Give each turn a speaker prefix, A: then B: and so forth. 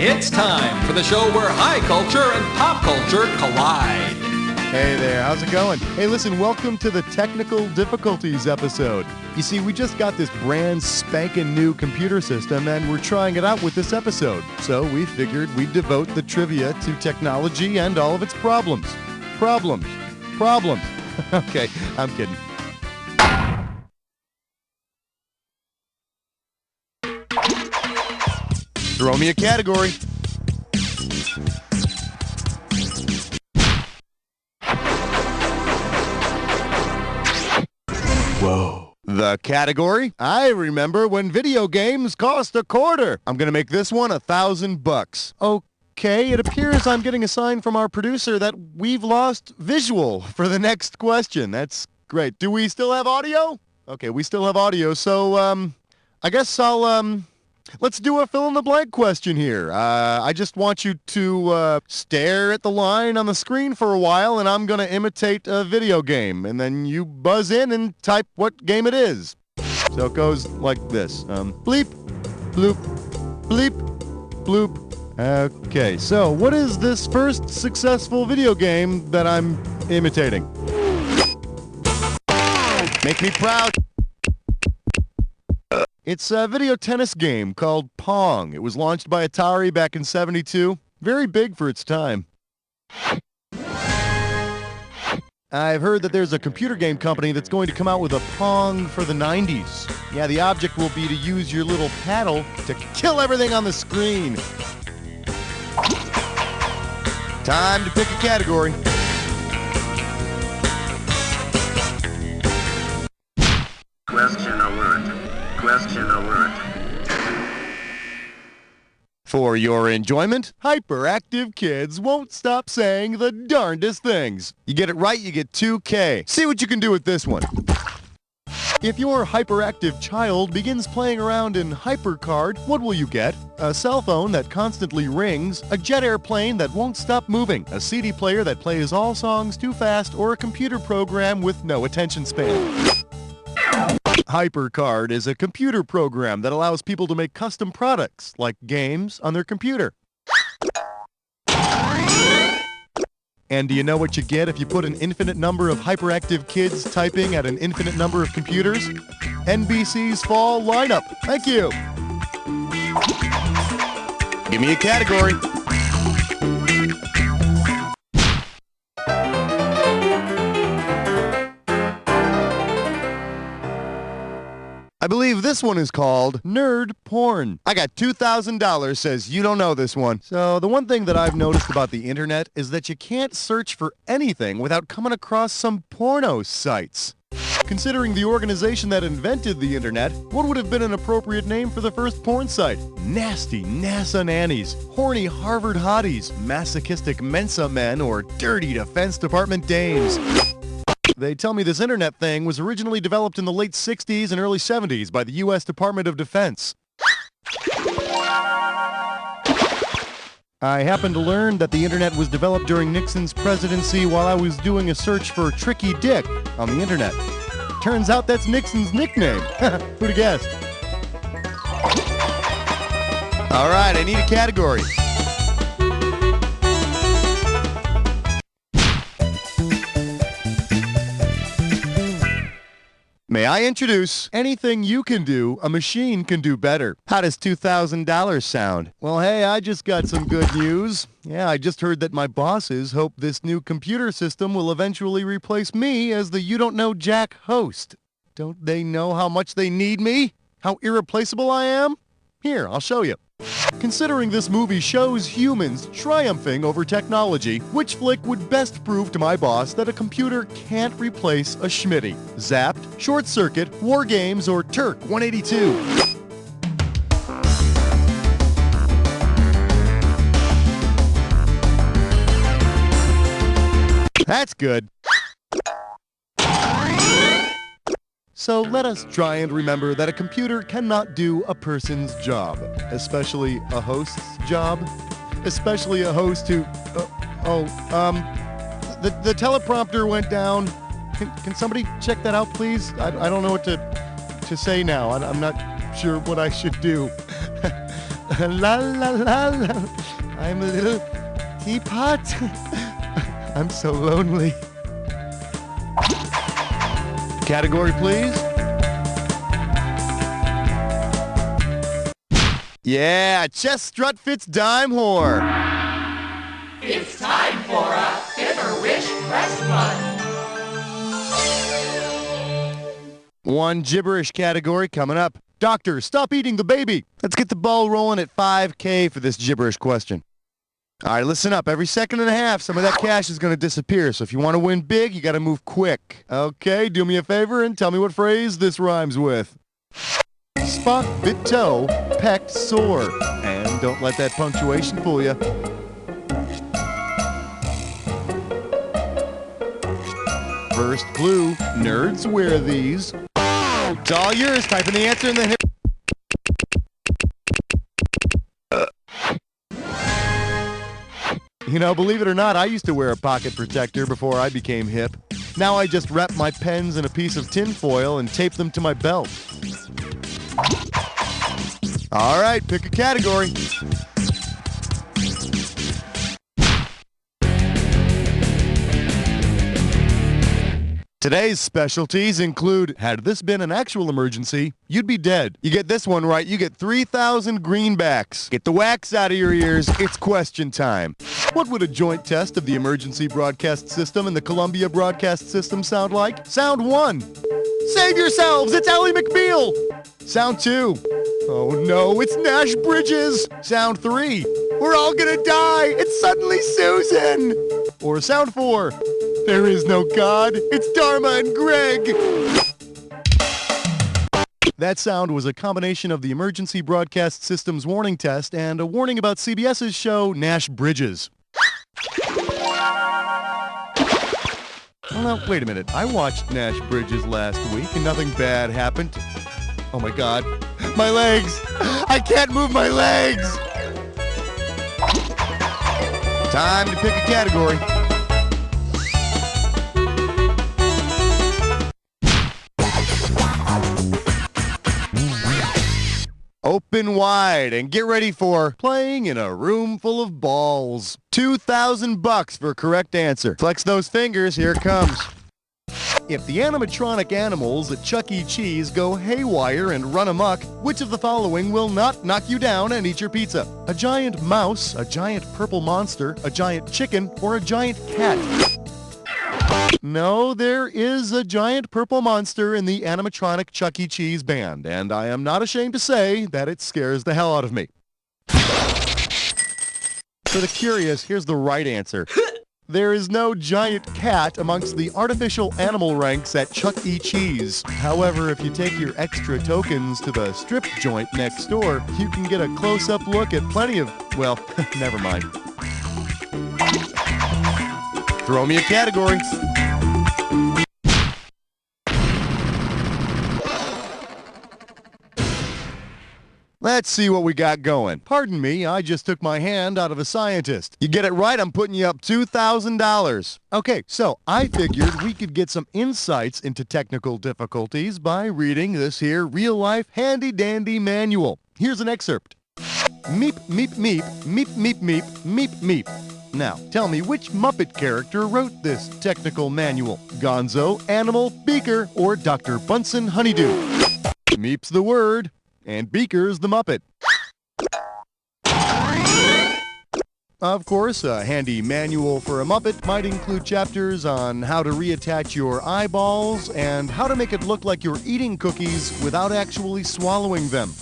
A: It's time for the show where high culture and pop culture collide.
B: Hey there, how's it going? Hey, listen, welcome to the Technical Difficulties episode. You see, we just got this brand spanking new computer system, and we're trying it out with this episode. So we figured we'd devote the trivia to technology and all of its problems. Problems. Okay, I'm kidding. Throw me a category. Whoa. The category? I remember when video games cost a quarter. I'm gonna make this one $1,000. Okay, it appears I'm getting a sign from our producer that we've lost visual for the next question. That's great. Do we still have audio? Okay, we still have audio, so, I guess let's do a fill-in-the-blank question here. I just want you to stare at the line on the screen for a while, and I'm going to imitate a video game. And then you buzz in and type what game it is. So it goes like this. Bleep, bloop, bleep, bloop. Okay, so what is this first successful video game that I'm imitating? Make me proud. It's a video tennis game called Pong. It was launched by Atari back in '72. Very big for its time. I've heard that there's a computer game company that's going to come out with a Pong for the '90s. Yeah, the object will be to use your little paddle to kill everything on the screen. Time to pick a category.
C: Question alert.
B: For your enjoyment, hyperactive kids won't stop saying the darndest things. You get it right, you get 2K. See what you can do with this one. If your hyperactive child begins playing around in HyperCard, what will you get? A cell phone that constantly rings, a jet airplane that won't stop moving, a CD player that plays all songs too fast, or a computer program with no attention span. HyperCard is a computer program that allows people to make custom products, like games, on their computer. And do you know what you get if you put an infinite number of hyperactive kids typing at an infinite number of computers? NBC's fall lineup. Thank you. Give me a category. I believe this one is called Nerd Porn. I got $2,000, says you don't know this one. So the one thing that I've noticed about the internet is that you can't search for anything without coming across some porno sites. Considering the organization that invented the internet, what would have been an appropriate name for the first porn site? Nasty NASA nannies, horny Harvard hotties, masochistic Mensa men, or dirty Defense Department dames. They tell me this internet thing was originally developed in the late 60s and early 70s by the U.S. Department of Defense. I happened to learn that the internet was developed during Nixon's presidency while I was doing a search for Tricky Dick on the internet. Turns out that's Nixon's nickname. Who'd have guessed? All right, I need a category. May I introduce anything you can do, a machine can do better. How does $2,000 sound? Well, hey, I just got some good news. Yeah, I just heard that my bosses hope this new computer system will eventually replace me as the You Don't Know Jack host. Don't they know how much they need me? How irreplaceable I am? Here, I'll show you. Considering this movie shows humans triumphing over technology, which flick would best prove to my boss that a computer can't replace a Schmitty? Zapped, Short Circuit, War Games, or Turk 182? That's good. So let us try and remember that a computer cannot do a person's job, especially a host's job, especially a host who, the teleprompter went down. Can somebody check that out, please? I don't know what to say now. I'm not sure what I should do. La la la la. I'm a little teapot. I'm so lonely. Category, please. Yeah, chest strut fits dime whore.
D: It's time for a Fib or Wish Press Run.
B: One gibberish category coming up. Doctor, stop eating the baby. Let's get the ball rolling at 5K for this gibberish question. All right, listen up. Every second and a half, some of that cash is going to disappear. So if you want to win big, you got to move quick. Okay, do me a favor and tell me what phrase this rhymes with. Spot, bit toe, pecked sore. And don't let that punctuation fool you. First clue, nerds wear these. It's all yours. Type in the answer and then hit. You know, believe it or not, I used to wear a pocket protector before I became hip. Now I just wrap my pens in a piece of tin foil and tape them to my belt. All right, pick a category. Today's specialties include, had this been an actual emergency, you'd be dead. You get this one right, you get 3,000 greenbacks. Get the wax out of your ears, it's question time. What would a joint test of the emergency broadcast system and the Columbia broadcast system sound like? Sound 1. Save yourselves, it's Ally McBeal. Sound 2. Oh no, it's Nash Bridges. Sound 3. We're all gonna die, it's suddenly Susan. Or sound 4. There is no God. It's Dharma and Greg. That sound was a combination of the Emergency Broadcast System's warning test and a warning about CBS's show Nash Bridges. Well, wait a minute. I watched Nash Bridges last week and nothing bad happened. Oh my God. My legs. I can't move my legs. Time to pick a category. Open wide and get ready for playing in a room full of balls. $2,000 for correct answer. Flex those fingers, here it comes. If the animatronic animals at Chuck E. Cheese go haywire and run amok, which of the following will not knock you down and eat your pizza? A giant mouse, a giant purple monster, a giant chicken, or a giant cat? No, there is a giant purple monster in the animatronic Chuck E. Cheese band, and I am not ashamed to say that it scares the hell out of me. For the curious, here's the right answer. There is no giant cat amongst the artificial animal ranks at Chuck E. Cheese. However, if you take your extra tokens to the strip joint next door, you can get a close-up look at plenty of, well, never mind. Throw me a category. Let's see what we got going. Pardon me, I just took my hand out of a scientist. You get it right, I'm putting you up $2,000. Okay, so I figured we could get some insights into technical difficulties by reading this here real-life handy-dandy manual. Here's an excerpt. Meep, meep, meep, meep, meep, meep, meep, meep. Now, tell me which Muppet character wrote this technical manual? Gonzo, Animal, Beaker, or Dr. Bunsen Honeydew? Meep's the word, and Beaker's the Muppet. Of course, a handy manual for a Muppet might include chapters on how to reattach your eyeballs and how to make it look like you're eating cookies without actually swallowing them.